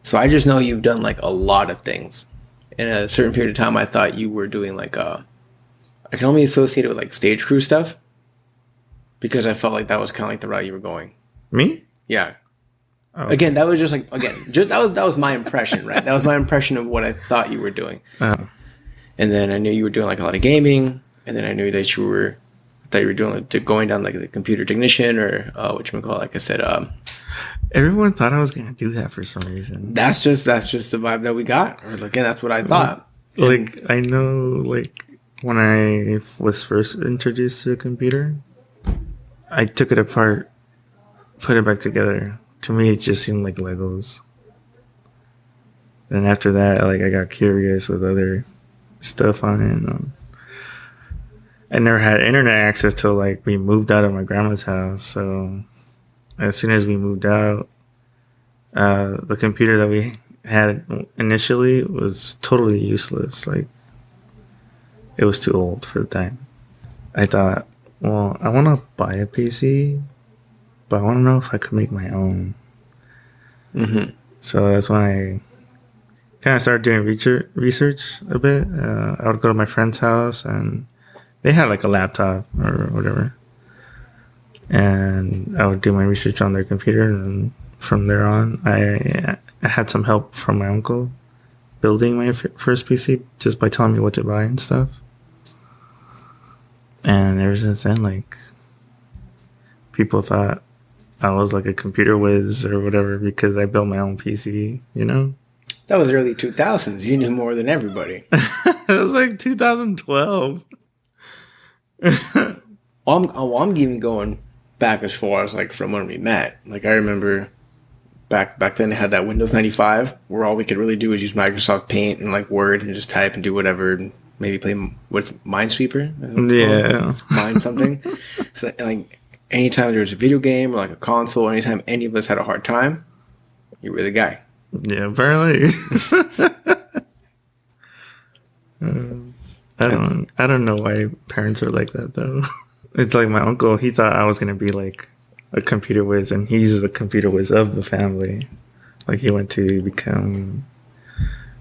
So I just know you've done like a lot of things. In a certain period of time, I thought you were doing like I can only associate it with like stage crew stuff because I felt like that was kind of like the route you were going. Me? Yeah. Oh. Again, that was just like that was my impression, right? That was my impression of what I thought you were doing. Oh. And then I knew you were doing like a lot of gaming, and then I knew that you were doing like, going down like the computer technician or whatchamacallit, like I said. Everyone thought I was gonna do that for some reason. That's just the vibe that we got. Or again, that's what I thought. Like I know, like when I was first introduced to a computer, I took it apart, put it back together. To me, it just seemed like Legos. And after that, like I got curious with other stuff on it. I never had internet access till like we moved out of my grandma's house. So as soon as we moved out, the computer that we had initially was totally useless. Like it was too old for the time. I thought, well, I want to buy a PC, but I want to know if I could make my own. Mm-hmm. So that's when I kind of started doing research a bit. I would go to my friend's house and they had like a laptop or whatever. And I would do my research on their computer. And from there on, I had some help from my uncle building my first PC just by telling me what to buy and stuff. And ever since then, like, people thought I was like a computer whiz or whatever because I built my own PC, you know? That was early 2000s. You knew more than everybody. It was like 2012. I'm even going back as far as like from when we met. Like I remember back then they had that Windows 95 where all we could really do was use Microsoft Paint and like Word and just type and do whatever and maybe play what's Minesweeper? Yeah. Mine something. So like anytime there was a video game or like a console, anytime any of us had a hard time, you were the guy. Yeah, apparently. I don't know why parents are like that though. It's like my uncle, he thought I was gonna be like a computer whiz, and he's the computer whiz of the family. Like he went to become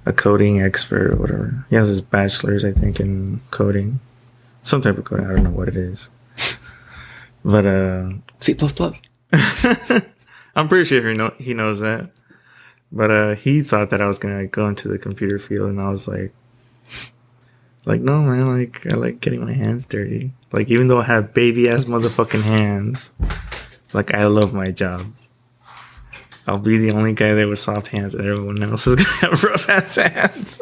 a coding expert or whatever. He has his bachelor's, I think, in coding. Some type of coding, I don't know what it is. But C++. I'm pretty sure he knows that. But he thought that I was gonna go into the computer field, and I was like, no, man, like I like getting my hands dirty. Like even though I have baby ass motherfucking hands, like I love my job. I'll be the only guy there with soft hands, and everyone else is gonna have rough ass hands.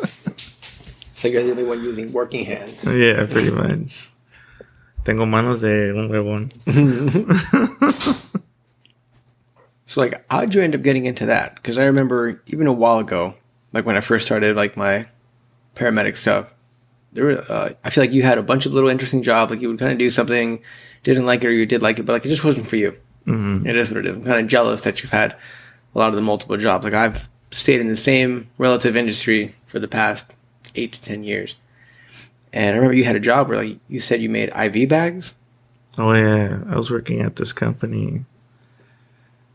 So you're the only one using working hands. Yeah, pretty much. Tengo manos de un huevón. So, like, how'd you end up getting into that? Because I remember even a while ago, like when I first started, like my paramedic stuff, there were, I feel like you had a bunch of little interesting jobs. Like you would kind of do something, didn't like it, or you did like it, but like it just wasn't for you. Mm-hmm. It is what it is. I'm kind of jealous that you've had a lot of the multiple jobs. Like I've stayed in the same relative industry for the past 8 to 10 years. And I remember you had a job where like you said you made IV bags. Oh yeah, I was working at this company.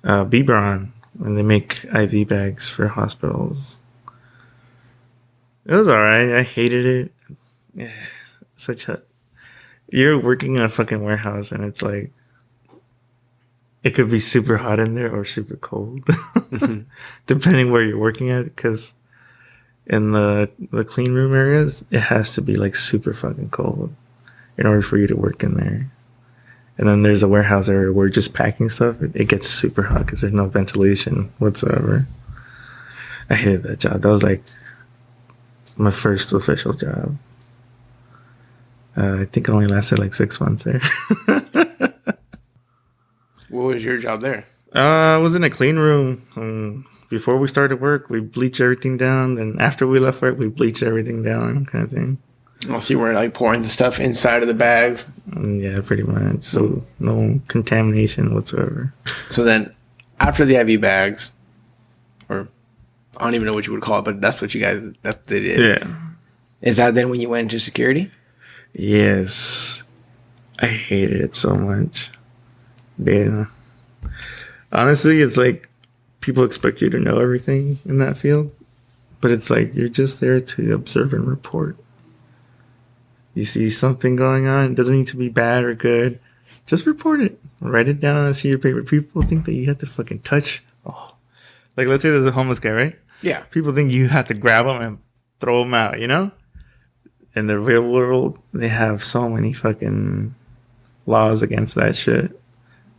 Bebron, and they make IV bags for hospitals. It was alright. I hated it. Yeah, you're working in a fucking warehouse, and it's like it could be super hot in there or super cold, mm-hmm. depending where you're working at. Because in the clean room areas, it has to be like super fucking cold in order for you to work in there. And then there's a warehouse area where we're just packing stuff. It gets super hot because there's no ventilation whatsoever. I hated that job. That was like my first official job. I think it only lasted like 6 months there. What was your job there? I was in a clean room. Before we started work, we bleached everything down. Then after we left work, we bleached everything down, kind of thing. So you weren't like pouring the stuff inside of the bags? Yeah, pretty much. So no contamination whatsoever. So then after the IV bags, or I don't even know what you would call it, but that's what they did. Yeah. Is that then when you went into security? Yes. I hated it so much. Yeah. Honestly, it's like people expect you to know everything in that field, but it's like you're just there to observe and report. You see something going on, it doesn't need to be bad or good. Just report it. Write it down and see your paper. People think that you have to fucking touch. Oh, like let's say there's a homeless guy, right? Yeah. People think you have to grab him and throw him out, you know? In the real world, they have so many fucking laws against that shit.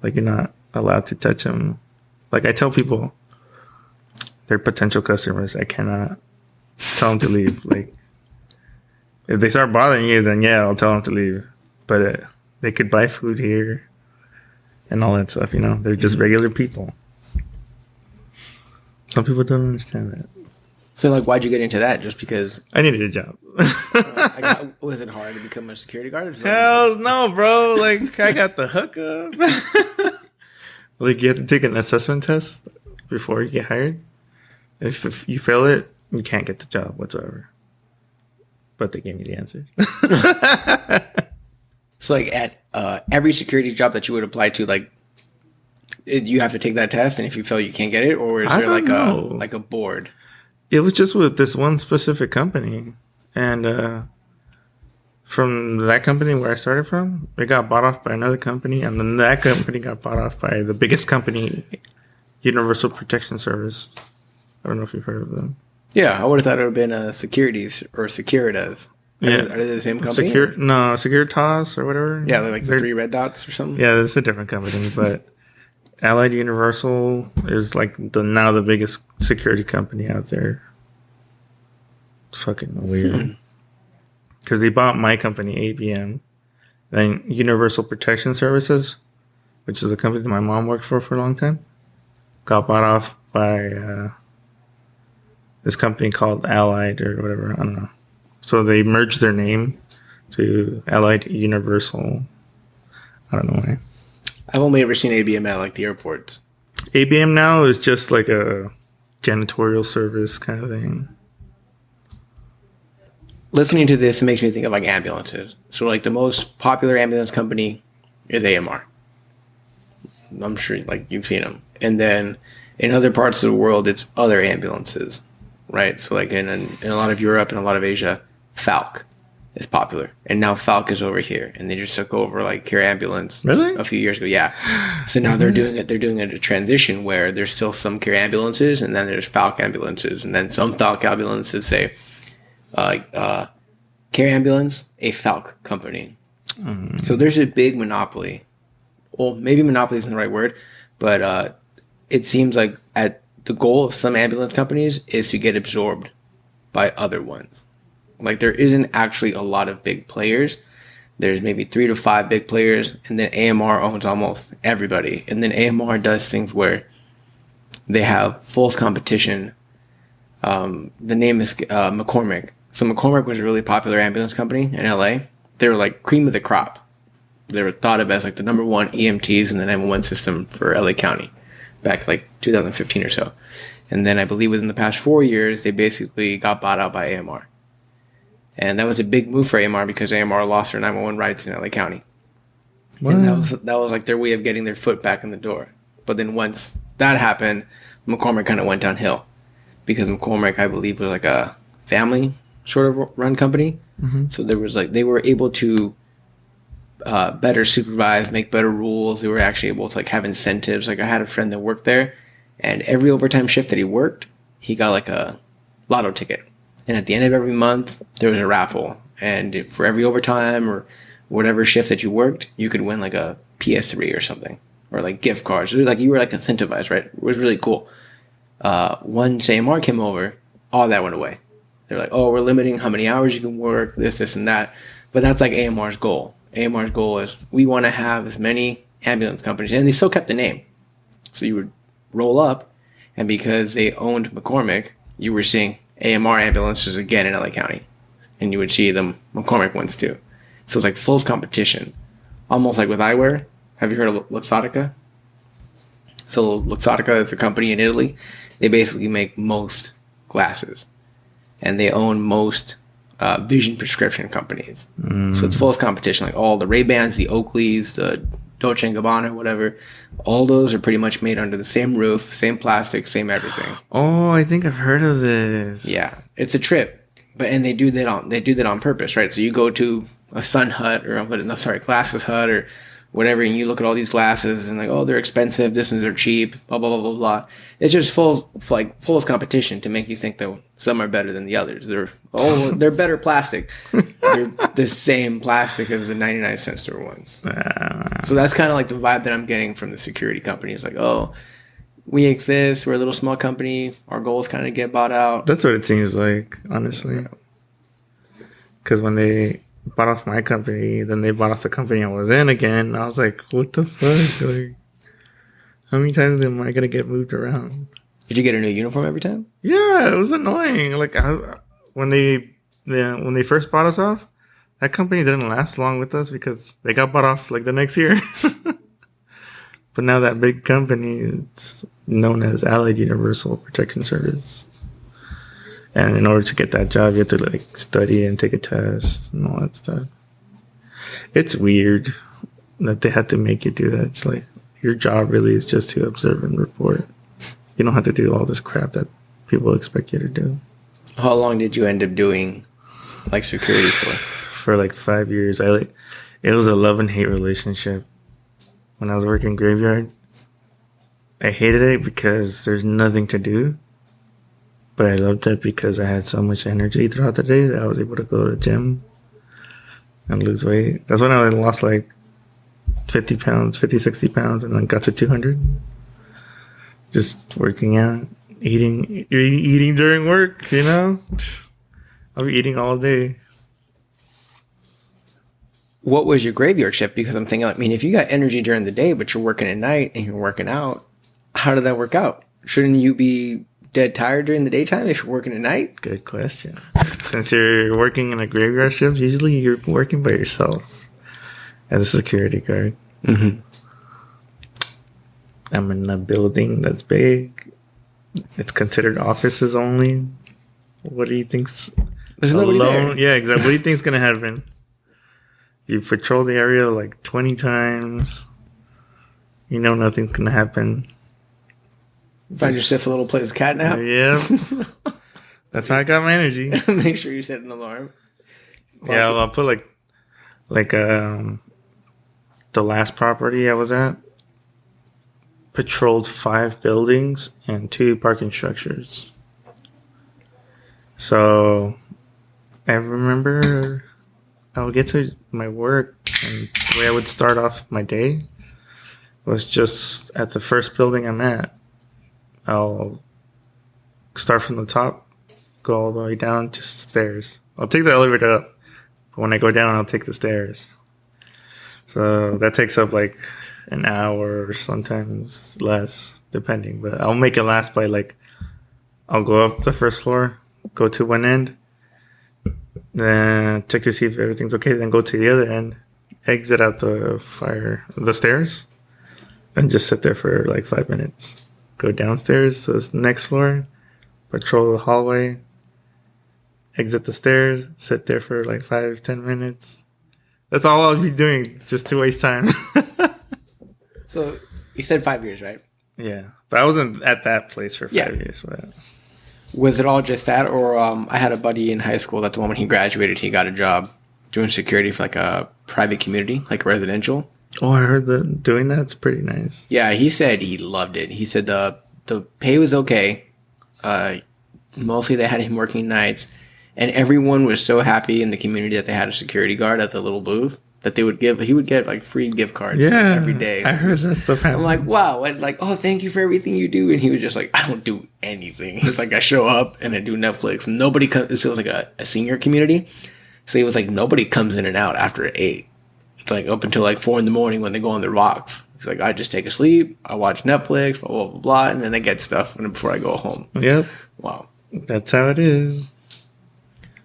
Like you're not allowed to touch them. Like I tell people, they're potential customers. I cannot tell them to leave. Like if they start bothering you, then yeah, I'll tell them to leave. But they could buy food here and all that stuff. You know, they're just regular people. Some people don't understand that. So, like, why'd you get into that? Just because I needed a job. Was it hard to become a security guard? Hell no, bro. Like, I got the hookup. Like, you have to take an assessment test before you get hired. If you fail it, you can't get the job whatsoever. But they gave me the answer. So, like, at every security job that you would apply to, like, you have to take that test, and if you fail, you can't get it? Or is there, like a board? It was just with this one specific company. And from that company where I started from, it got bought off by another company. And then that company got bought off by the biggest company, Universal Protection Service. I don't know if you've heard of them. Yeah, I would have thought it would have been Securities or Securitas. Yeah. Are they the same company? Securitas or whatever. Yeah, they're like the 3 red dots or something. Yeah, it's a different company, but Allied Universal is like now the biggest security company out there. It's fucking weird. Because they bought my company, ABM. Then Universal Protection Services, which is a company that my mom worked for a long time, got bought off by this company called Allied or whatever. I don't know. So they merged their name to Allied Universal. I don't know why. I've only ever seen ABM at like the airports. ABM now is just like a janitorial service kind of thing. Listening to this, it makes me think of like ambulances. So like the most popular ambulance company is AMR. I'm sure like you've seen them. And then in other parts of the world, it's other ambulances, right? So like in a lot of Europe and a lot of Asia, Falck is popular, and now Falck is over here, and they just took over like Care Ambulance a few years ago. Yeah, so now they're doing it a transition where there's still some Care Ambulances, and then there's Falck ambulances, and then some Falck ambulances say Care Ambulance, a Falck company. So there's a big monopoly. Well, maybe monopoly isn't the right word, but it seems like the goal of some ambulance companies is to get absorbed by other ones. Like there isn't actually a lot of big players. There's maybe 3 to 5 big players, and then AMR owns almost everybody. And then AMR does things where they have false competition. The name is McCormick. So McCormick was a really popular ambulance company in LA. They were like cream of the crop. They were thought of as like the number 1 EMTs in the 911 system for LA County back like 2015 or so. And then I believe within the past 4 years, they basically got bought out by AMR. And that was a big move for AMR because AMR lost their 911 rights in LA County. Wow. And that was like their way of getting their foot back in the door. But then once that happened, McCormick kind of went downhill because McCormick, I believe, was like a family sort of run company. So there was like they were able to better supervise, make better rules. They were actually able to like have incentives. Like I had a friend that worked there, and every overtime shift that he worked, he got like a lotto ticket. And at the end of every month, there was a raffle. And for every overtime or whatever shift that you worked, you could win like a PS3 or something. Or like gift cards. It was like you were like incentivized, right? It was really cool. Once AMR came over, all that went away. They're like, oh, we're limiting how many hours you can work, this, and that. But that's like AMR's goal. AMR's goal is we want to have as many ambulance companies. And they still kept the name. So you would roll up, and because they owned McCormick, you were seeing AMR ambulances again in LA County. And you would see them McCormick ones too. So it's like full competition. Almost like with eyewear. Have you heard of Luxottica? So Luxottica is a company in Italy. They basically make most glasses. And they own most vision prescription companies. So it's full competition. Like all the Ray-Bans, the Oakleys, the Dolce & Gabbana, whatever, all those are pretty much made under the same roof, same plastic, same everything. Oh, I think I've heard of this. Yeah, it's a trip. And they do that on purpose, right? So you go to a Sun Hut or Glasses Hut or whatever, and you look at all these glasses and like, oh, they're expensive. This ones are cheap. Blah blah blah blah blah. It's just full of competition to make you think that some are better than the others. They're better plastic. They're the same plastic as the 99-cent store ones. So that's kind of like the vibe that I'm getting from the security company. It's like, oh, we exist. We're a little small company. Our goals kind of get bought out. That's what it seems like, honestly. Because when they bought off my company, then they bought off the company I was in again. I was like, what the fuck? Like, how many times am I going to get moved around? Did you get a new uniform every time? Yeah, it was annoying. Like, when they first bought us off, that company didn't last long with us because they got bought off like the next year. But now that big company, it's known as Allied Universal Protection Service. And in order to get that job, you have to like study and take a test and all that stuff. It's weird that they had to make you do that. It's like your job really is just to observe and report. You don't have to do all this crap that people expect you to do. How long did you end up doing like security for? For like 5 years. It was a love and hate relationship. When I was working graveyard, I hated it because there's nothing to do. But I loved it because I had so much energy throughout the day that I was able to go to the gym and lose weight. That's when I lost like 50 pounds, 50, 60 pounds, and then got to 200. Just working out, eating during work, you know? I'll be eating all day. What was your graveyard shift? Because I'm thinking, I mean, if you got energy during the day, but you're working at night and you're working out, how did that work out? Shouldn't you be dead tired during the daytime if you're working at night? Good question. Since you're working in a graveyard shift, usually you're working by yourself as a security guard. Mm-hmm. I'm in a building that's big. It's considered offices only. What do you think's There's nobody there. Yeah, exactly. What do you think's gonna happen? You patrol the area like 20 times. You know nothing's gonna happen. Find yourself a little place cat nap. Yeah. That's how I got my energy. Make sure you set an alarm. Yeah, I'll put like the last property I was at patrolled 5 buildings and 2 parking structures. So I remember I would get to my work, and the way I would start off my day was just at the first building I'm at. I'll start from the top, go all the way down, just stairs. I'll take the elevator up, but when I go down, I'll take the stairs. So that takes up like an hour or sometimes less, depending. But I'll make it last by like, I'll go up the first floor, go to one end, then check to see if everything's okay, then go to the other end, exit out the stairs, and just sit there for like 5 minutes. Go downstairs to the next floor, patrol the hallway, exit the stairs, sit there for like 5-10 minutes. That's all I'll be doing, just to waste time. So you said 5 years, right? Yeah, but I wasn't at that place for 5 years. But was it all just that, or I had a buddy in high school that the moment he graduated, he got a job doing security for like a private community, like residential. Oh, I heard that doing that's pretty nice. Yeah, he said he loved it. He said the pay was okay. Mostly they had him working nights, and everyone was so happy in the community that they had a security guard at the little booth that he would get like free gift cards every day. I heard that stuff happens. I'm like, wow, and like, oh, thank you for everything you do. And he was just like, I don't do anything. He's like, I show up and I do Netflix. Nobody comes. This was like a senior community, so he was like, nobody comes in and out after 8. It's like up until like 4 a.m. when they go on their walks. He's like, I just take a sleep, I watch Netflix, blah blah blah, blah, and then I get stuff before I go home. Yep. Wow. That's how it is.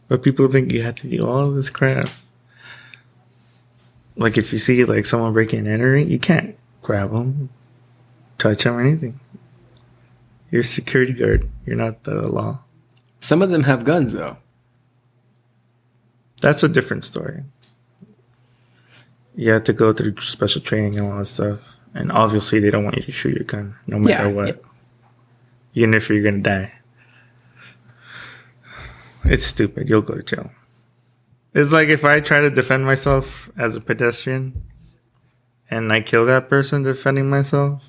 But people think you have to do all this crap. Like if you see like someone breaking and entering, you can't grab them, touch them, or anything. You're a security guard. You're not the law. Some of them have guns though. That's a different story. you have to go through special training and all that stuff. And obviously, they don't want you to shoot your gun, no matter what. Even if you're gonna die. It's stupid. You'll go to jail. It's like if I try to defend myself as a pedestrian and I kill that person defending myself,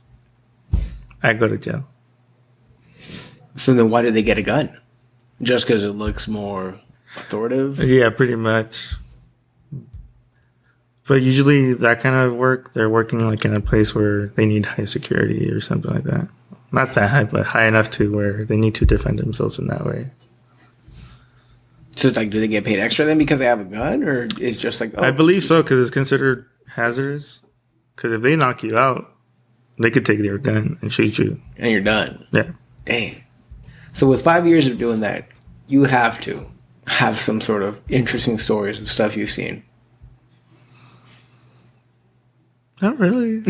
I go to jail. So then why do they get a gun? Just because it looks more authoritative? Yeah, pretty much. But usually that kind of work, they're working like in a place where they need high security or something like that. Not that high, but high enough to where they need to defend themselves in that way. So like, do they get paid extra then because they have a gun, or it's just like? Oh, I believe so, because it's considered hazardous. Because if they knock you out, they could take their gun and shoot you, and you're done. Yeah. Dang. So with 5 years of doing that, you have to have some sort of interesting stories of stuff you've seen. Not really.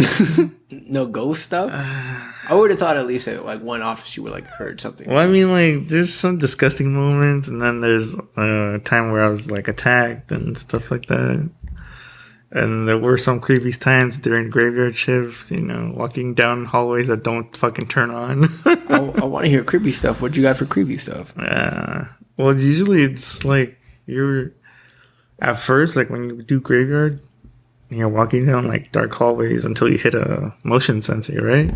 No ghost stuff? I would have thought at least at like one office you would like heard something. Well, I mean, like, there's some disgusting moments, and then there's a time where I was like attacked and stuff like that. And there were some creepy times during graveyard shifts, you know, walking down hallways that don't fucking turn on. I want to hear creepy stuff. What you got for creepy stuff? Well, usually it's like you're at first, like when you do graveyard, you're walking down like dark hallways until you hit a motion sensor, right?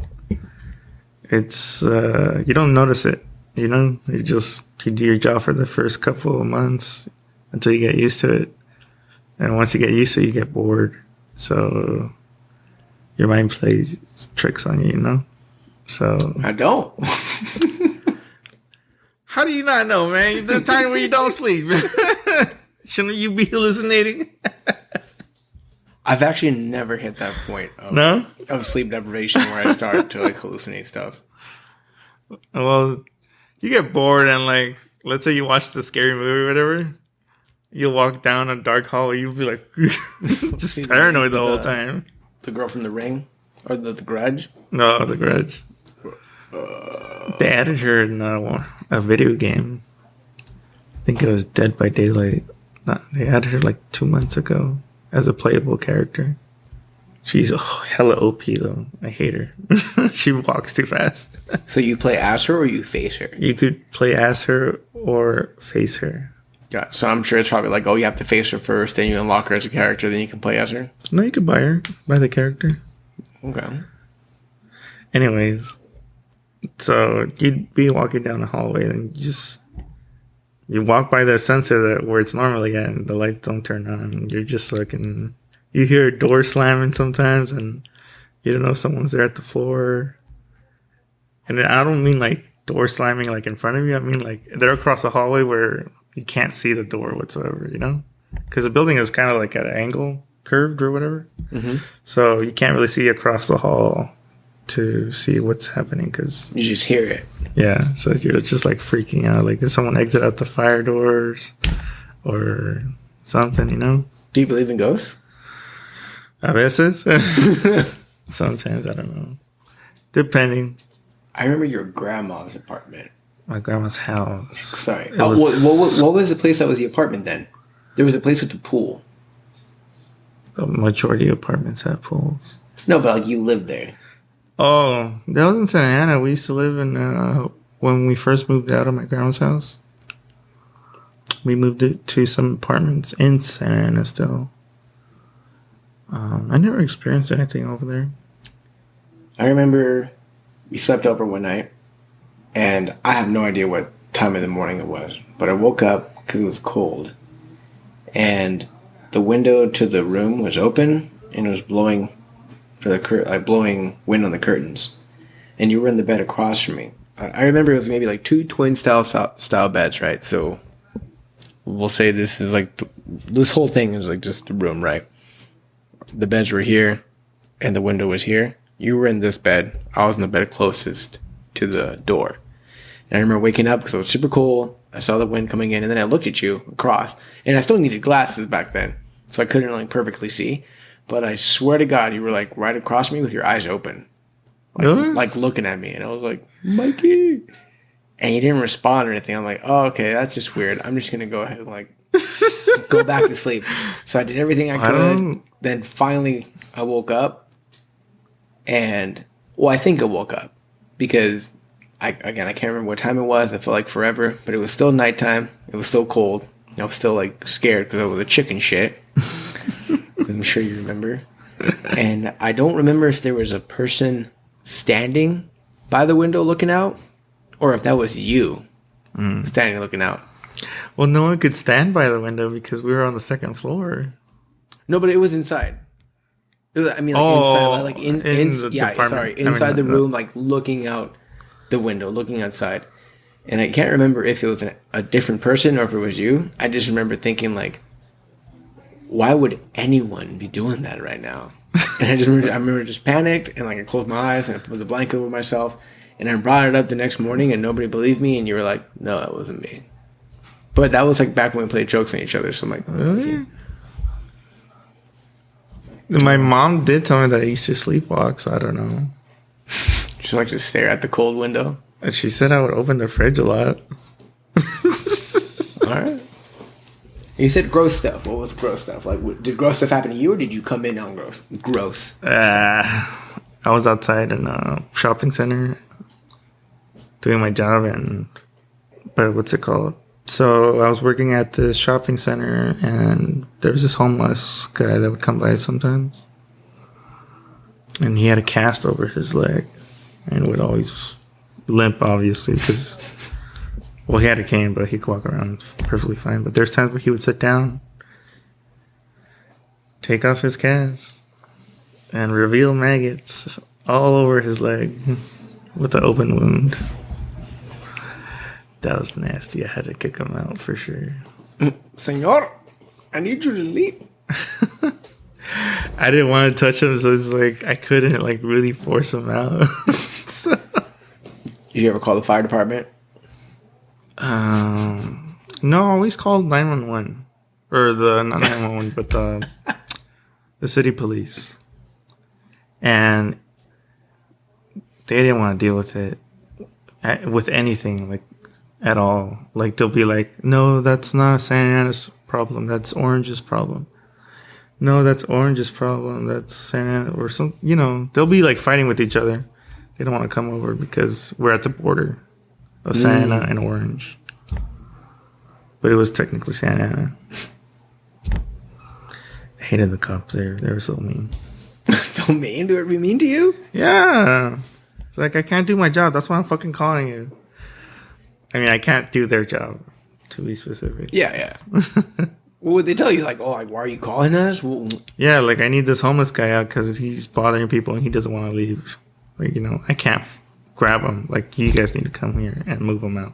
It's you don't notice it, you know. You do your job for the first couple of months until you get used to it, and once you get used to it, you get bored. So your mind plays tricks on you, you know. So I don't. How do you not know, man? The time where you don't sleep. Shouldn't you be hallucinating? I've actually never hit that point of sleep deprivation where I start to like hallucinate stuff. Well, you get bored and like, let's say you watch the scary movie or whatever, you'll walk down a dark hallway, you'll be like just paranoid the whole time. The girl from The Ring? Or the Grudge? No, The Grudge. They added her in a video game. I think it was Dead by Daylight. They added her like 2 months ago as a playable character. She's hella OP though. I hate her. She walks too fast. So you play as her or you face her? You could play as her or face her. Yeah, so I'm sure it's probably like, you have to face her first, then you unlock her as a character, then you can play as her? No, you could buy her. Buy the character. Okay. Anyways, so you'd be walking down the hallway and you walk by the sensor where it's normally at and the lights don't turn on. You're just looking. You hear a door slamming sometimes and you don't know if someone's there at the floor. And I don't mean like door slamming like in front of you. I mean like they're across the hallway where you can't see the door whatsoever, you know? Because the building is kind of like at an angle, curved or whatever. Mm-hmm. So you can't really see across the hall to see what's happening because you just hear it. Yeah, so you're just like freaking out. Like, did someone exit out the fire doors or something, you know? Do you believe in ghosts? A veces. Sometimes, I don't know. Depending. I remember your grandma's apartment. My grandma's house. Sorry. What was the place that was the apartment then? There was a place with the pool. The majority of apartments have pools. No, but like you lived there. Oh, that was in Santa Ana. We used to live in, when we first moved out of my grandma's house. We moved it to some apartments in Santa Ana still. I never experienced anything over there. I remember we slept over one night, and I have no idea what time of the morning it was, but I woke up because it was cold, and the window to the room was open, and it was blowing blowing wind on the curtains, and you were in the bed across from me. I remember it was maybe like two twin style beds, right? So we'll say this is like this whole thing is like just the room, right? The beds were here, and the window was here. You were in this bed. I was in the bed closest to the door. And I remember waking up because it was super cold. I saw the wind coming in, and then I looked at you across. And I still needed glasses back then, so I couldn't like perfectly see. But I swear to God, you were like right across me with your eyes open, like looking at me. And I was like, Mikey. and you didn't respond or anything. I'm like, oh, okay, that's just weird. I'm just gonna go ahead and like go back to sleep. So I did everything I could. Then finally, I woke up, and I think I woke up because I can't remember what time it was. It felt like forever, but it was still nighttime. It was still cold. I was still like scared because I was a chicken shit. I'm sure you remember. And I don't remember if there was a person standing by the window looking out, or if that was you standing looking out. Well, no one could stand by the window because we were on the second floor. No, but it was inside. It was, I mean, like inside the room, like looking out the window, looking outside. And I can't remember if it was a different person or if it was you. I just remember thinking like, why would anyone be doing that right now? And I remember just panicked and like I closed my eyes and I put the blanket over myself and I brought it up the next morning and nobody believed me and you were like, no, that wasn't me. But that was like back when we played jokes on each other. So I'm like, really? My mom did tell me that I used to sleepwalk, so I don't know. Just like to stare at the cold window. And she said I would open the fridge a lot. All right. You said gross stuff. What was gross stuff? Like, did gross stuff happen to you, or did you come in on gross? I was outside in a shopping center doing my job, but what's it called? So I was working at the shopping center, and there was this homeless guy that would come by sometimes, and he had a cast over his leg, and would always limp, obviously, because. Well, he had a cane, but he could walk around perfectly fine. But there's times where he would sit down, take off his cast, and reveal maggots all over his leg with an open wound. That was nasty. I had to kick him out for sure. Senor, I need you to leave. I didn't want to touch him, so it's like I couldn't like really force him out. Did you ever call the fire department? No, I always called 911 or not 911, but the city police, and they didn't want to deal with it with anything like at all. Like they'll be like, "No, that's not Santa Ana's problem. That's Orange's problem. No, that's Orange's problem. That's Santa Ana," or some. You know, they'll be like fighting with each other. They don't want to come over because we're at the border of Santa Ana and Orange. But it was technically Santa Ana. I hated the cops there. They were so mean. So mean? Do it be mean to you? Yeah. It's like, I can't do my job. That's why I'm fucking calling you. I mean, I can't do their job, to be specific. Yeah. What would they tell you? Like, oh, like, why are you calling us? Well, yeah, like, I need this homeless guy out because he's bothering people and he doesn't want to leave. Like, you know, I can't grab him. Like, you guys need to come here and move him out.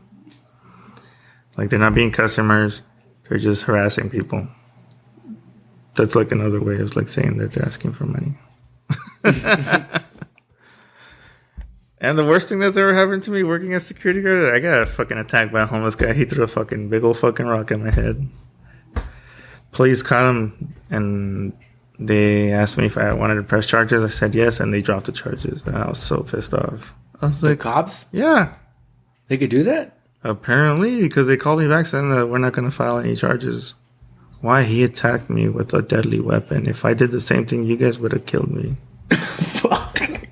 Like, they're not being customers. They're just harassing people. That's like another way of like saying that they're asking for money. And the worst thing that's ever happened to me working as security guard, I got fucking attacked by a homeless guy. He threw a fucking big old fucking rock at my head. Police caught him and they asked me if I wanted to press charges. I said yes, and they dropped the charges. And I was so pissed off. I was like, the cops? Yeah. They could do that? Apparently, because they called me back saying that we're not going to file any charges. Why? He attacked me with a deadly weapon. If I did the same thing, you guys would have killed me. Fuck.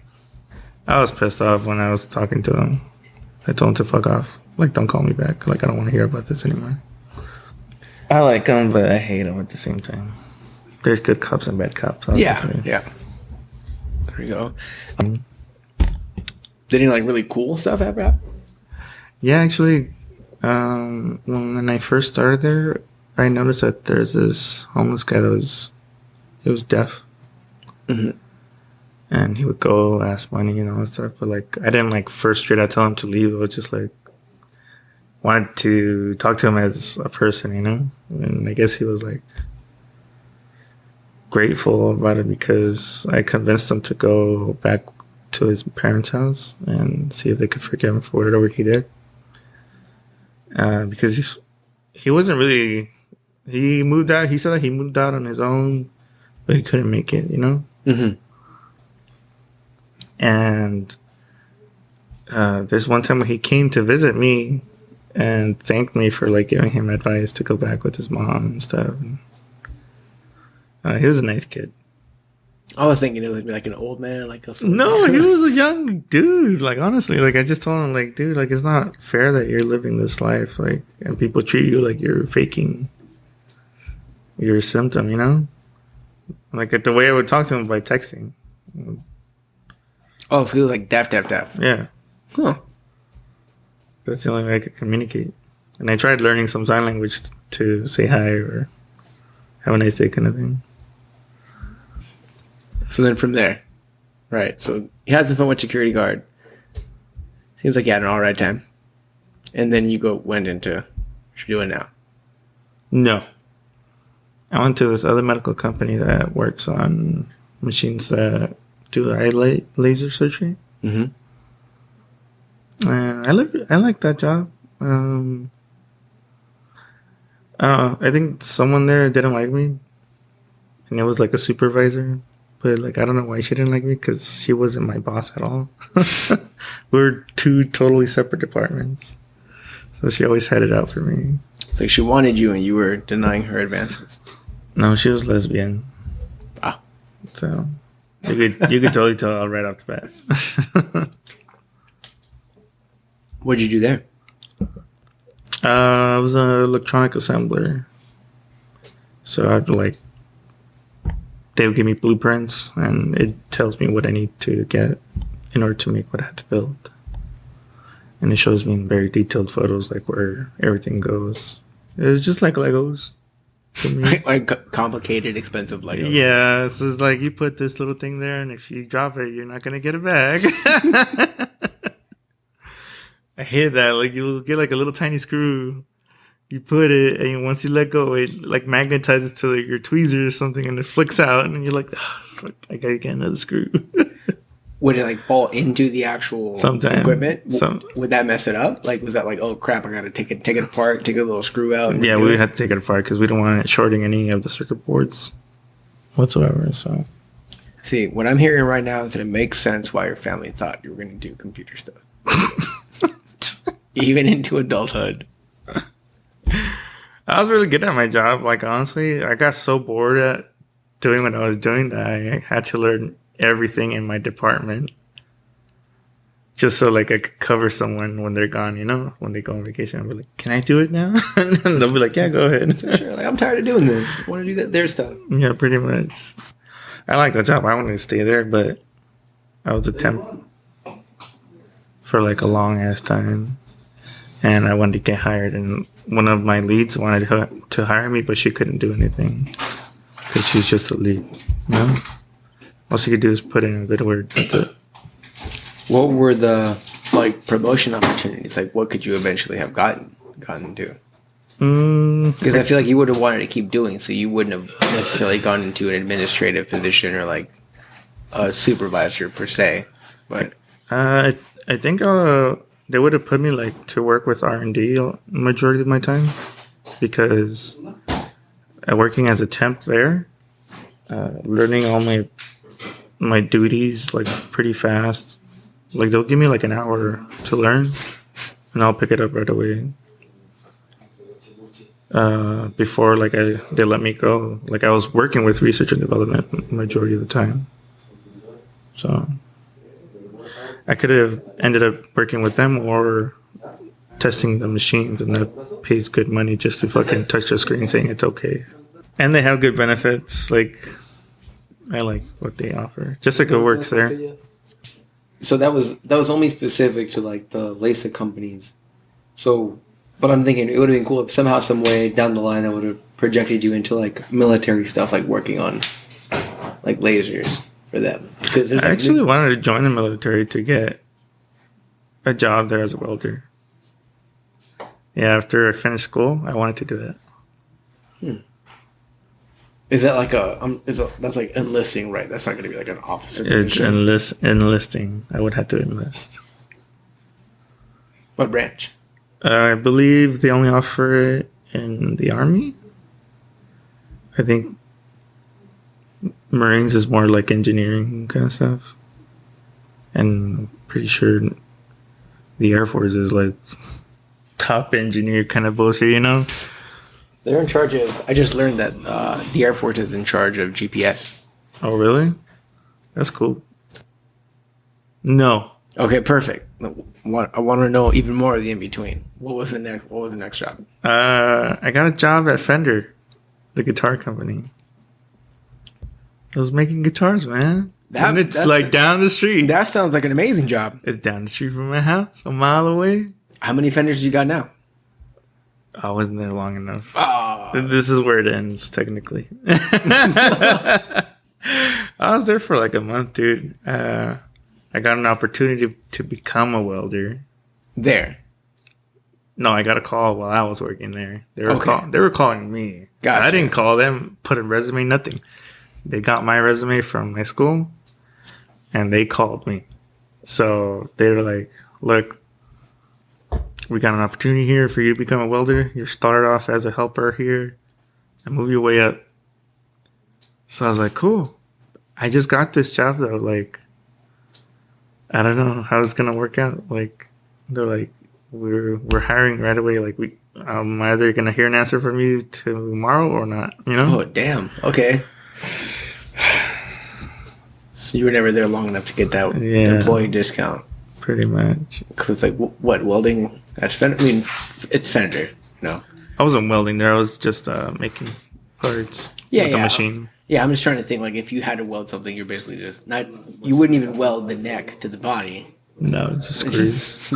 I was pissed off when I was talking to him. I told him to fuck off. Like, don't call me back. Like, I don't want to hear about this anymore. I like him, but I hate him at the same time. There's good cops and bad cops, obviously. Yeah. There we go. Did any, like, really cool stuff ever happen? Yeah, actually, when I first started there, I noticed that there's this homeless guy that was deaf. Mm-hmm. And he would go ask money and all that stuff. But, like, I didn't, like, first straight out tell him to leave. I was just, like, wanted to talk to him as a person, you know? And I guess he was, like, grateful about it because I convinced him to go back to his parents' house and see if they could forgive him for whatever he did. Because he wasn't really... He moved out. He said that he moved out on his own, but he couldn't make it, you know? Mm-hmm. And there's one time when he came to visit me and thanked me for like giving him advice to go back with his mom and stuff. He was a nice kid. I was thinking it would be like an old man, like No, he was a young dude. Like honestly, like I just told him, like, dude, like it's not fair that you're living this life, like, and people treat you like you're faking your symptom, you know? Like the way I would talk to him by texting. Oh, so he was like deaf. Yeah. Huh. That's the only way I could communicate. And I tried learning some sign language to say hi or have a nice day kind of thing. So then from there, right, so you had some fun with security guard. Seems like you had an all right time. And then you went into what you're doing now. No. I went to this other medical company that works on machines that do laser surgery. Mm-hmm. I like that job. I don't know. I think someone there didn't like me. And it was like a supervisor. But like, I don't know why she didn't like me, because she wasn't my boss at all. We were two totally separate departments. So she always had it out for me. It's like she wanted you and you were denying her advances. No, she was lesbian. Ah. So you could totally tell right off the bat. What'd you do there? I was an electronic assembler. So I'd like, they would give me blueprints and it tells me what I need to get in order to make what I have to build. And it shows me in very detailed photos like where everything goes. It's just like Legos to me. Like complicated, expensive Legos. Yeah, so it's like you put this little thing there and if you drop it, you're not going to get it back. I hate that. Like you'll get like a little tiny screw. You put it, and once you let go, it like magnetizes to like, your tweezer or something, and it flicks out, and you're like, oh, fuck, I gotta get another screw. Would it like fall into the actual equipment? Some, would that mess it up? Like, was that like, oh crap, I gotta take it apart, take a little screw out? Yeah, we would have to take it apart because we don't want it shorting any of the circuit boards whatsoever. So, see, what I'm hearing right now is that it makes sense why your family thought you were gonna do computer stuff, even into adulthood. I was really good at my job. Like, honestly, I got so bored at doing what I was doing that I had to learn everything in my department just so like I could cover someone when they're gone, you know, when they go on vacation. I'll be like, can I do it now? And they'll be like, yeah, go ahead. So sure, like, I'm tired of doing this. I want to do their stuff. Yeah, pretty much. I like that job. I wanted to stay there, but I was a temp for like a long ass time. And I wanted to get hired, and one of my leads wanted to hire me, but she couldn't do anything because she's just a lead. You know? All she could do is put in a good word. That's it. What were the like promotion opportunities? Like, what could you eventually have gotten to? Because I feel like you would have wanted to keep doing, so you wouldn't have necessarily gone into an administrative position or like a supervisor per se. But I think they would have put me like to work with R&D majority of my time, because working as a temp there, learning all my duties like pretty fast. Like they'll give me like an hour to learn, and I'll pick it up right away. Before like they let me go, like I was working with research and development majority of the time, so I could have ended up working with them or testing the machines, and that pays good money just to fucking touch the screen saying it's okay. And they have good benefits. Like, I like what they offer. Jessica works there. So that was only specific to like the LASIK companies. So, but I'm thinking it would have been cool if somehow, some way down the line that would have projected you into like military stuff, like working on like lasers for them. Because I actually wanted to join the military to get a job there as a welder. Yeah, after I finished school, I wanted to do that. Is that like that's like enlisting, right? That's not going to be like an officer position. It's enlisting. I would have to enlist. What branch? I believe they only offer it in the Army. I think Marines is more like engineering kind of stuff. And I'm pretty sure the Air Force is like top engineer kind of bullshit, you know? They're in charge of. I just learned that the Air Force is in charge of GPS. Oh, really? That's cool. No. Okay, perfect. I want to know even more of the in between. What was the next job? I got a job at Fender, the guitar company. I was making guitars, man. And it's like down the street. That sounds like an amazing job. It's down the street from my house, a mile away. How many Fenders you got now? I wasn't there long enough. Oh. This is where it ends, technically. I was there for like a month, dude. I got an opportunity to become a welder. There? No, I got a call while I was working there. They were calling me. Gotcha. I didn't call them, put a resume, nothing. They got my resume from my school, and they called me. So they were like, look, we got an opportunity here for you to become a welder. You started off as a helper here and move your way up. So I was like, cool. I just got this job, though. Like, I don't know how it's going to work out. Like, they're like, we're hiring right away. Like, I'm either going to hear an answer from you tomorrow or not, you know? Oh, damn. Okay. So you were never there long enough to get that employee discount. Pretty much. Because it's like, what, welding at Fender? I mean, it's Fender, no? I wasn't welding there. I was just making parts with the machine. Yeah, I'm just trying to think, like, if you had to weld something, you're basically just not, you wouldn't even weld the neck to the body. No, just screws.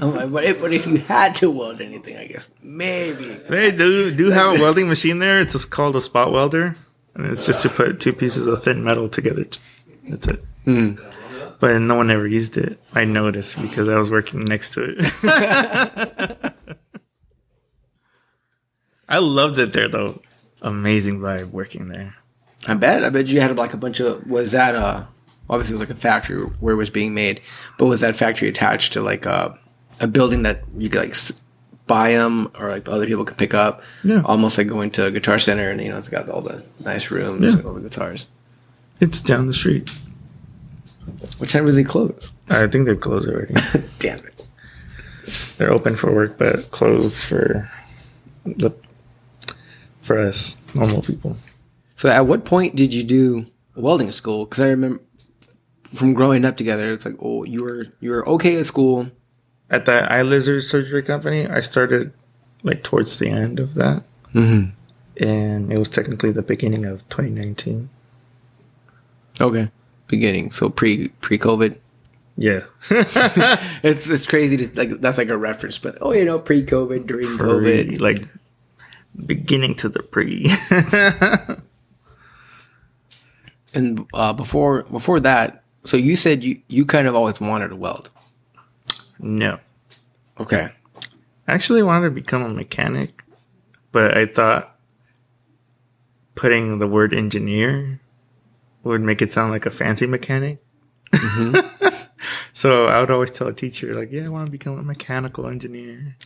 I'm like, but if you had to weld anything, I guess maybe. They do have a welding machine there. It's just called a spot welder. And it's just to put two pieces of thin metal together. That's it. Mm. But no one ever used it. I noticed because I was working next to it. I loved it there, though. Amazing vibe working there. I bet you had like a bunch of, was that obviously it was like a factory where it was being made, but was that factory attached to like a building that you could like buy them or like other people could pick up? Yeah. Almost like going to a Guitar Center and, it's got all the nice rooms and all the guitars. It's down the street. What time does they close? I think they're closed already. Damn it. They're open for work, but closed for us, normal people. So at what point did you do welding school? Because I remember from growing up together, it's like, oh, you were okay at school. At the eye laser surgery company, I started like towards the end of that. Mm-hmm. And it was technically the beginning of 2019. Okay. Beginning. So pre-COVID. Yeah. It's crazy to like, that's like a reference, but pre-COVID, during COVID. Like beginning to the pre. And before that, so you said you kind of always wanted to weld. No. Okay. I actually wanted to become a mechanic, but I thought putting the word engineer would make it sound like a fancy mechanic. Mm-hmm. So I would always tell a teacher, like, yeah, I want to become a mechanical engineer.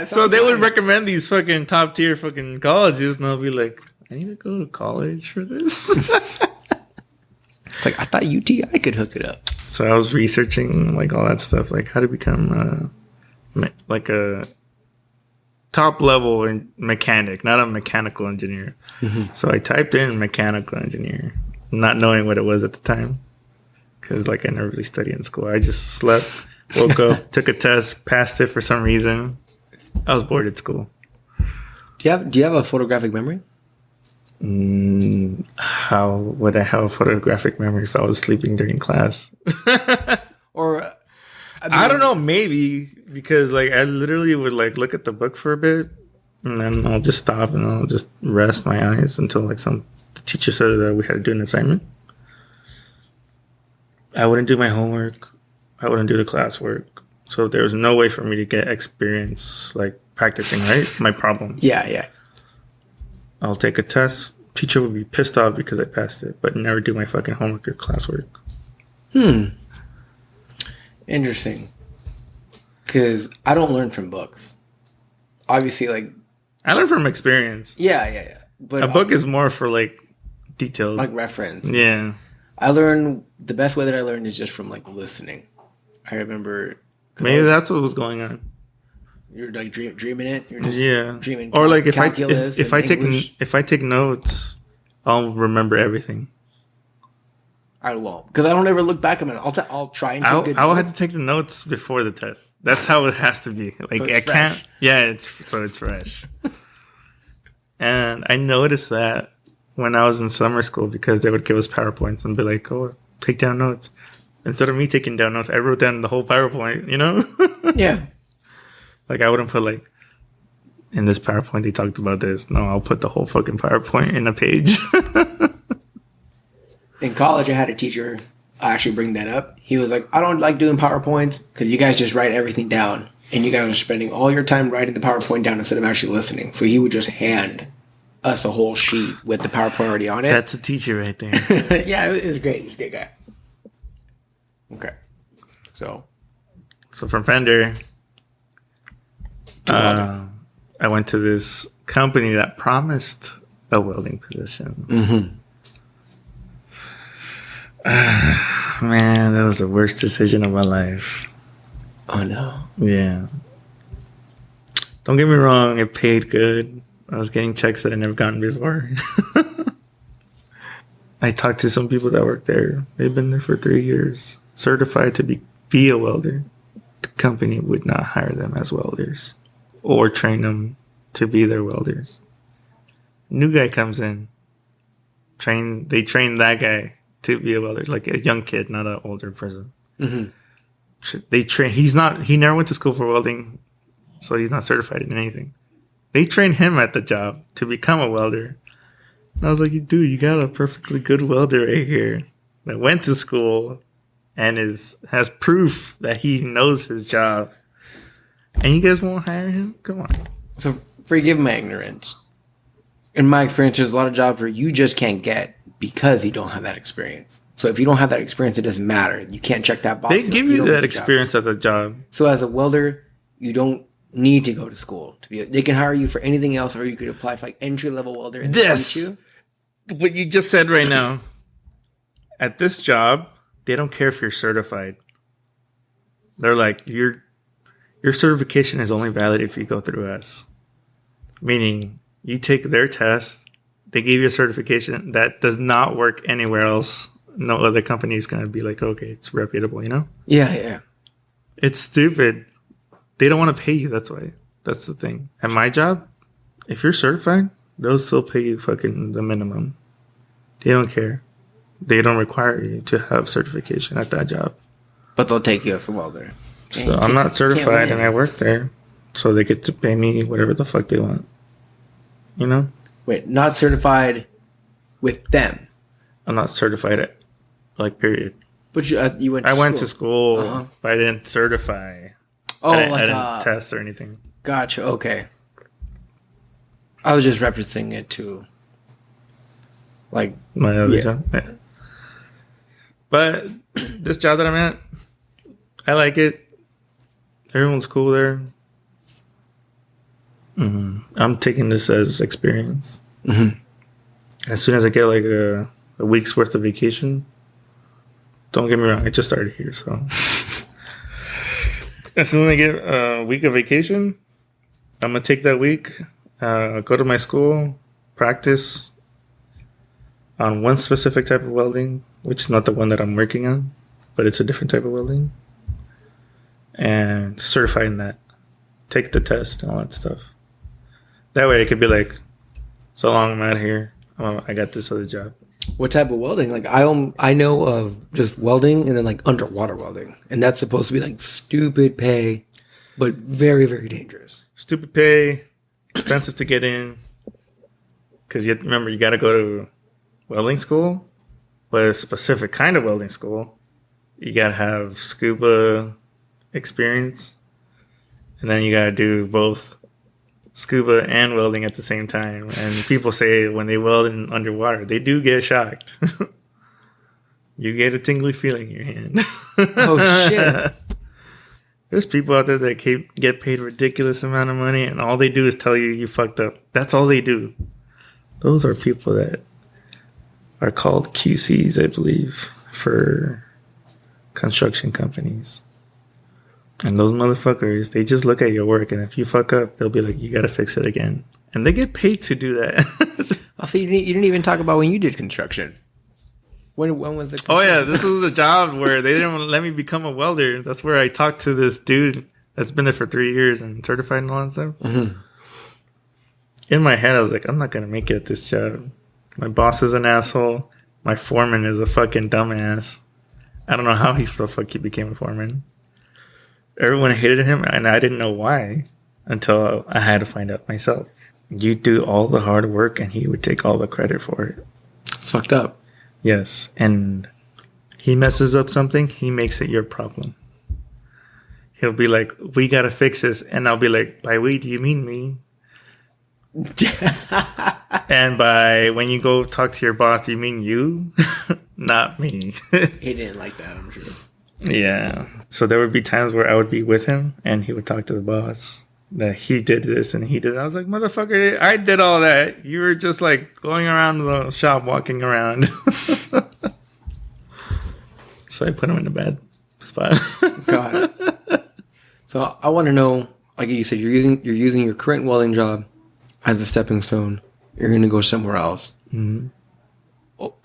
So they would recommend these fucking top tier fucking colleges, and I'll be like, I need to go to college for this. It's like, I thought UTI could hook it up. So I was researching like all that stuff, like how to become like a top level mechanic, not a mechanical engineer. Mm-hmm. So I typed in mechanical engineer, not knowing what it was at the time, because like I never really studied in school. I just slept, woke up, took a test, passed it for some reason. I was bored at school. Do you have a photographic memory? How would I have a photographic memory if I was sleeping during class? Or I don't know, maybe because like I literally would like look at the book for a bit, and then I'll just stop and I'll just rest my eyes until like the teacher said that we had to do an assignment. I wouldn't do my homework. I wouldn't do the classwork. So there was no way for me to get experience like practicing, right? My problem. Yeah. I'll take a test. Teacher would be pissed off because I passed it, but never do my fucking homework or classwork. Interesting. Because I don't learn from books. Obviously, like... I learn from experience. Yeah. But a book is more for, like, details. Like reference. Yeah. I learned the best way that I learned is just from like listening. I remember Maybe that's what was going on. You're like dreaming it. You're just Yeah. dreaming. Or like calculus if and I take English. if I take notes, I'll remember everything. I won't because I don't ever look back at it. I'll try and take good I will have notes. to take the notes before the test. That's how it has to be. Like So it's I can't. fresh. Yeah, it's fresh. And I noticed that when I was in summer school because they would give us PowerPoints and be like, "Oh, take down notes." Instead of me taking down notes, I wrote down the whole PowerPoint. You know? Yeah. Like I wouldn't put like in this PowerPoint they talked about this. No, I'll put the whole fucking PowerPoint in a page. In college, I had a teacher actually bring that up. He was like, I don't like doing PowerPoints because you guys just write everything down. And you guys are spending all your time writing the PowerPoint down instead of actually listening. So he would just hand us a whole sheet with the PowerPoint already on it. That's a teacher right there. Yeah, it was great. He's a great guy. Okay. So from Fender, I went to this company that promised a welding position. Mm-hmm. Man, that was the worst decision of my life. Oh, no. Yeah. Don't get me wrong, it paid good. I was getting checks that I never gotten before. I talked to some people that work there. They've been there for 3 years, certified to be a welder. The company would not hire them as welders or train them to be their welders. New guy comes in, they train that guy to be a welder, like a young kid, not an older person. Mm-hmm. He never went to school for welding, so he's not certified in anything. They trained him at the job to become a welder. And I was like, dude, you got a perfectly good welder right here that went to school and has proof that he knows his job. And you guys won't hire him? Come on. So forgive my ignorance. In my experience, there's a lot of jobs where you just can't get because you don't have that experience. So if you don't have that experience, it doesn't matter. You can't check that box. They give you that experience at the job. So as a welder, you don't need to go to school to be. They can hire you for anything else, or you could apply for like entry level welder. And This, what you just said right now, at this job, they don't care if you're certified. They're like, your certification is only valid if you go through us. Meaning, you take their test, they give you a certification that does not work anywhere else. No other company is going to be like, okay, it's reputable, you know? Yeah. It's stupid. They don't want to pay you, that's why. That's the thing. At my job, if you're certified, they'll still pay you fucking the minimum. They don't care. They don't require you to have certification at that job. But they'll take you as a welder. So I'm not certified and I work there. So they get to pay me whatever the fuck they want. You know? Wait, not certified with them. I'm not certified at, like, period. But you went to I school. went to school, but I didn't certify. Oh, I didn't test or anything. Gotcha, okay. I was just referencing it to, like... My other job. Yeah. But this job that I'm at, I like it. Everyone's cool there. Mm-hmm. I'm taking this as experience. Mm-hmm. As soon as I get like a week's worth of vacation, don't get me wrong, I just started here, so as soon as I get a week of vacation, I'm gonna take that week, go to my school, practice on one specific type of welding, which is not the one that I'm working on, but it's a different type of welding, and certify in that, take the test and all that stuff. That way I could be like, so long I'm out here, I got this other job. What type of welding? Like I know of just welding and then like underwater welding, and that's supposed to be like stupid pay, but very, very dangerous. Stupid pay, expensive to get in, because you remember you got to go to welding school, but a specific kind of welding school. You got to have scuba experience, and then you got to do both scuba and welding at the same time. And people say when they weld in underwater, they do get shocked. You get a tingly feeling in your hand. Oh, shit. There's people out there that get paid ridiculous amount of money, and all they do is tell you fucked up. That's all they do. Those are people that are called QCs, I believe, for construction companies. And those motherfuckers, they just look at your work, and if you fuck up, they'll be like, you gotta fix it again. And they get paid to do that. Also, you didn't even talk about when you did construction. When was it? Oh yeah, this was a job where they didn't let me become a welder. That's where I talked to this dude that's been there for 3 years and certified and all that stuff. Mm-hmm. In my head, I was like, I'm not gonna make it at this job. My boss is an asshole. My foreman is a fucking dumbass. I don't know how the fuck he became a foreman. Everyone hated him, and I didn't know why until I had to find out myself. You do all the hard work, and he would take all the credit for it. It's fucked up. Yes, and he messes up something, he makes it your problem. He'll be like, we gotta fix this, and I'll be like, by we, do you mean me? And by when you go talk to your boss, do you mean you? Not me. He didn't like that, I'm sure. Yeah. So there would be times where I would be with him and he would talk to the boss that he did this and he did. I was like, motherfucker, I did all that. You were just like going around the shop, walking around. So I put him in a bad spot. Got it. So I want to know, like you said, you're using your current welding job as a stepping stone. You're going to go somewhere else. Mm-hmm.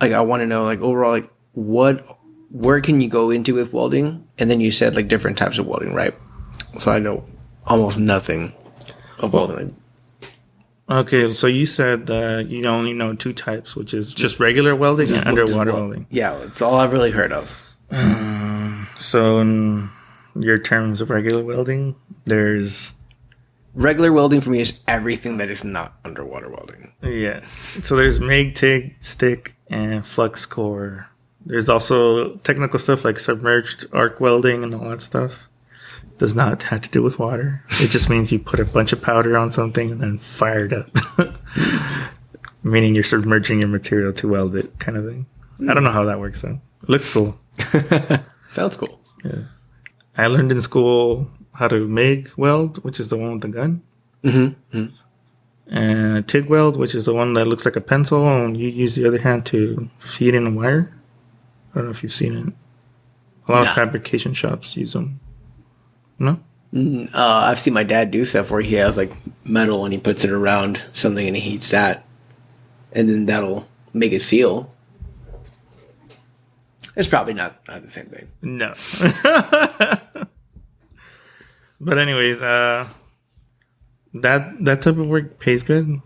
Like I want to know, like overall, like where can you go into with welding? And then you said like different types of welding, right? So I know almost nothing of welding. Okay, so you said that you only know 2 types, which is just regular welding and underwater welding. Yeah, it's all I've really heard of. So in your terms of regular welding, there's... Regular welding for me is everything that is not underwater welding. Yeah. So there's MIG, TIG, stick, and flux core. There's also technical stuff like submerged arc welding and all that stuff. Does not have to do with water. It just means you put a bunch of powder on something and then fire it up. Meaning you're submerging your material to weld it, kind of thing. I don't know how that works though. It looks cool. Sounds cool. Yeah. I learned in school how to MIG weld, which is the one with the gun. Mm-hmm. Mm-hmm. And TIG weld, which is the one that looks like a pencil, and you use the other hand to feed in a wire. I don't know if you've seen it. A lot of fabrication shops use them. No? I've seen my dad do stuff where he has like metal and he puts it around something and he heats that. And then that'll make a seal. It's probably not the same thing. No. But anyways, that type of work pays good.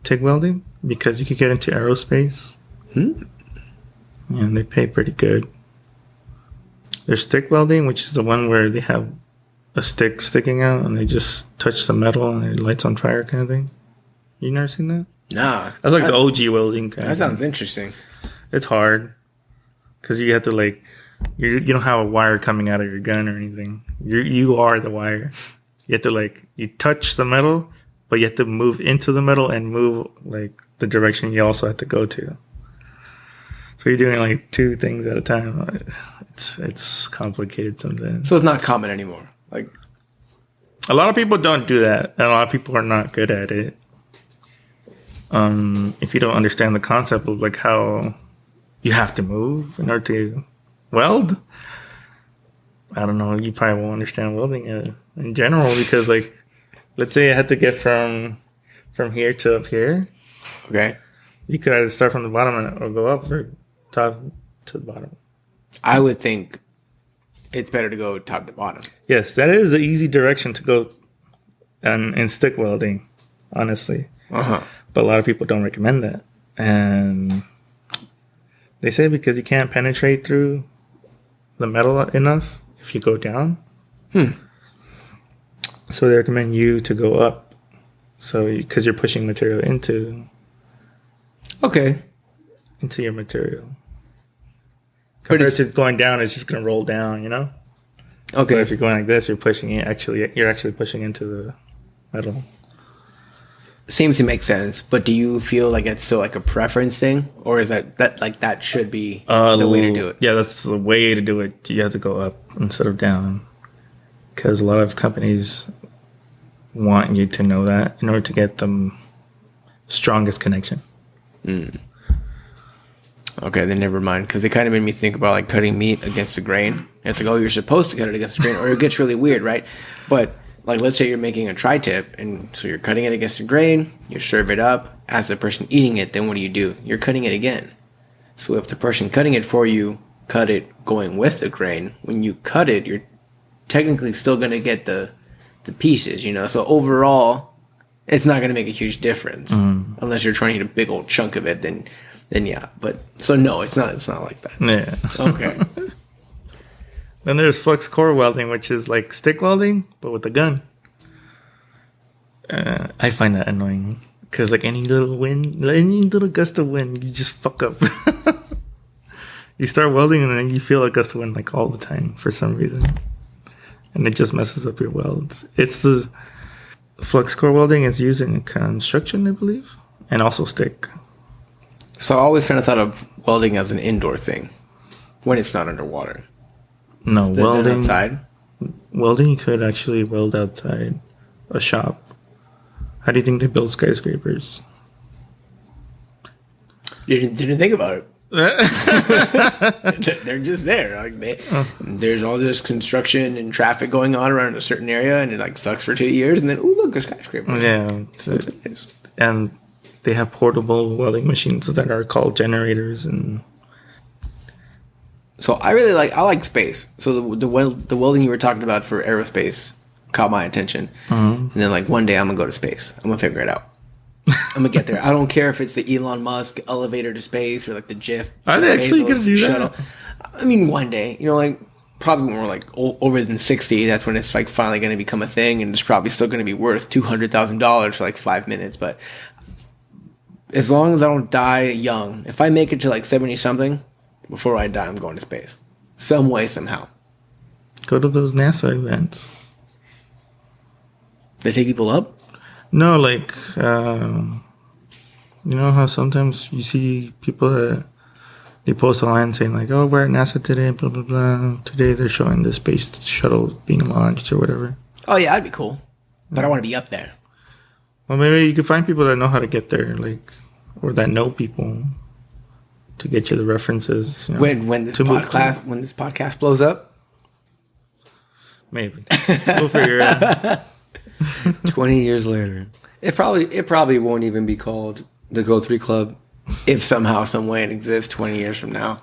TIG welding, because you could get into aerospace. And they pay pretty good. There's stick welding, which is the one where they have a stick sticking out and they just touch the metal and it lights on fire kind of thing. You never seen that? Nah. That's like the OG welding kind That of sounds thing. interesting. It's hard. Because you have to like... You don't have a wire coming out of your gun or anything. You are the wire. You have to like... You touch the metal, but you have to move into the metal and move like the direction you also have to go to. So you're doing like 2 things at a time. It's complicated sometimes. So it's not common anymore. Like a lot of people don't do that, and a lot of people are not good at it. If you don't understand the concept of like how you have to move in order to weld, I don't know. You probably won't understand welding in general because like, let's say I had to get from here to up here. Okay. You could either start from the bottom or go up or top to the bottom. I would think it's better to go top to bottom. Yes, that is the easy direction to go in stick welding, honestly. Uh-huh. But a lot of people don't recommend that. And they say because you can't penetrate through the metal enough if you go down. So they recommend you to go up. So because you're pushing material into your material. Compared to going down, it's just going to roll down, you know? Okay. But if you're going like this, you're actually pushing into the metal. Seems to make sense, but do you feel like it's still like a preference thing, or is that should be the way to do it? Yeah, that's the way to do it. You have to go up instead of down, because a lot of companies want you to know that in order to get the strongest connection. Okay, then never mind. Because it kind of made me think about like cutting meat against the grain. It's like, oh, you're supposed to cut it against the grain, or it gets really weird, right? But like, let's say you're making a tri-tip, and so you're cutting it against the grain. You serve it up. As the person eating it, then what do? You're cutting it again. So if the person cutting it for you cut it going with the grain, when you cut it, you're technically still going to get the pieces, you know. So overall, it's not going to make a huge difference unless you're trying to eat a big old chunk of it. Then yeah. But so no, it's not like that. Yeah. Okay. Then there's flux core welding, which is like stick welding but with a gun. I find that annoying because like any little gust of wind, you just fuck up. You start welding and then you feel a gust of wind like all the time for some reason, and it just messes up your welds. It's the flux core welding is used in construction, I believe, and also stick. So I always kind of thought of welding as an indoor thing when it's not underwater. No, welding outside. Welding, you could actually weld outside a shop. How do you think they build skyscrapers? Didn't think about it. They're just there. Like there's all this construction and traffic going on around a certain area, and it like sucks for 2 years, and then look, a skyscraper. Yeah, and they have portable welding machines that are called generators. And so I like space. So the welding you were talking about for aerospace caught my attention, and then like one day I'm gonna go to space. I'm gonna figure it out. I'm gonna get there. I don't care if it's the Elon Musk elevator to space or like the GIF. Are they actually gonna do shuttle. that? I mean, one day, you know, like probably when we're like over than 60, that's when it's like finally gonna become a thing, and it's probably still gonna be worth $200,000 for like 5 minutes. But as long as I don't die young, if I make it to like 70 something, before I die, I'm going to space, some way, somehow. Go to those NASA events. They take people up. No, like, you know how sometimes you see people that they post online saying like, oh, we're at NASA today, blah, blah, blah. Today they're showing the space shuttle being launched or whatever. Oh, yeah, that'd be cool. But I want to be up there. Well, maybe you could find people that know how to get there, like, or that know people to get you the references. You know, when this podcast blows up? Maybe. We'll figure it out. 20 years later, it probably won't even be called the Go 3 Club if somehow, some way it exists 20 years from now.